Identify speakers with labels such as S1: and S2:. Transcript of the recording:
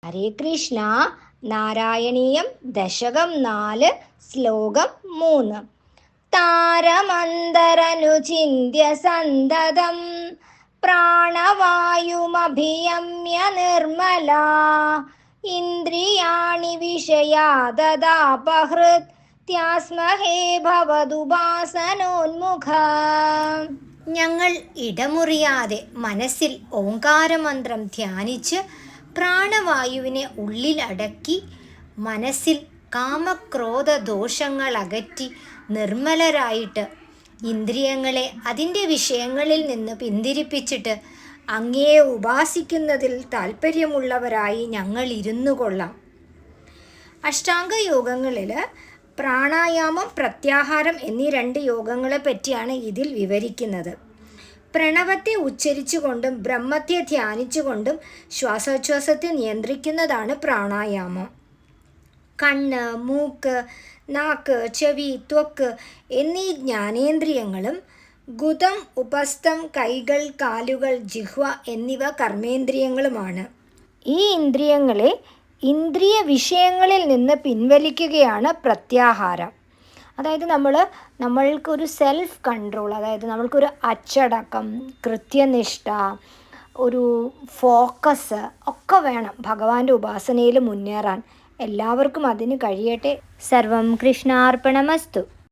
S1: ഹരേ കൃഷ്ണ. നാരായണീയം ദശകം 4 ശ്ലോകം 3. താരമന്തരനുചിന്യ സന്തതം പ്രാണവായുമഭിയമ്യ നിർമ്മലാ ഇന്ദ്രിയാണി വിഷയാദദാപഹൃത് ത്യാസ്മഹേ ഭവതുപാസനോന്മുഖ. ഞങ്ങൾ ഇടമുറിയാതെ മനസ്സിൽ ഓംകാരമന്ത്രം ധ്യാനിച്ച് പ്രാണവായുവിനെ ഉള്ളിലടക്കി മനസ്സിൽ കാമക്രോധ ദോഷങ്ങൾ അകറ്റി നിർമ്മലരായിട്ട് ഇന്ദ്രിയങ്ങളെ അതിൻ്റെ വിഷയങ്ങളിൽ നിന്ന് പിന്തിരിപ്പിച്ചിട്ട് അങ്ങയെ ഉപാസിക്കുന്നതിൽ താല്പര്യമുള്ളവരായി ഞങ്ങൾ ഇരുന്നു കൊള്ളാം. അഷ്ടാംഗ യോഗങ്ങളിൽ പ്രാണായാമം, പ്രത്യാഹാരം എന്നീ 2 യോഗങ്ങളെ പറ്റിയാണ് ഇതിൽ വിവരിക്കുന്നത്. പ്രണവത്തെ ഉച്ചരിച്ചുകൊണ്ടും ബ്രഹ്മത്തെ ധ്യാനിച്ചുകൊണ്ടും ശ്വാസോച്ഛ്വാസത്തെ നിയന്ത്രിക്കുന്നതാണ് പ്രാണായാമം. കണ്ണ്, മൂക്ക്, നാക്ക്, ചെവി, ത്വക്ക് എന്നീ ജ്ഞാനേന്ദ്രിയങ്ങളും ഗുദം, ഉപസ്ഥം, കൈകൾ, കാലുകൾ, ജിഹ്വ എന്നിവ കർമ്മേന്ദ്രിയങ്ങളുമാണ്. ഈ ഇന്ദ്രിയങ്ങളെ ഇന്ദ്രിയ വിഷയങ്ങളിൽ നിന്ന് പിൻവലിക്കുകയാണ് പ്രത്യാഹാരം. അതായത് നമ്മൾക്കൊരു സെൽഫ് കൺട്രോൾ, അതായത് നമ്മൾക്കൊരു അച്ചടക്കം, കൃത്യനിഷ്ഠ, ഒരു ഫോക്കസ് ഒക്കെ വേണം ഭഗവാന്റെ ഉപാസനയിൽ മുന്നേറാൻ. എല്ലാവർക്കും അതിന് കഴിയട്ടെ. സർവം കൃഷ്ണാർപ്പണമസ്തു.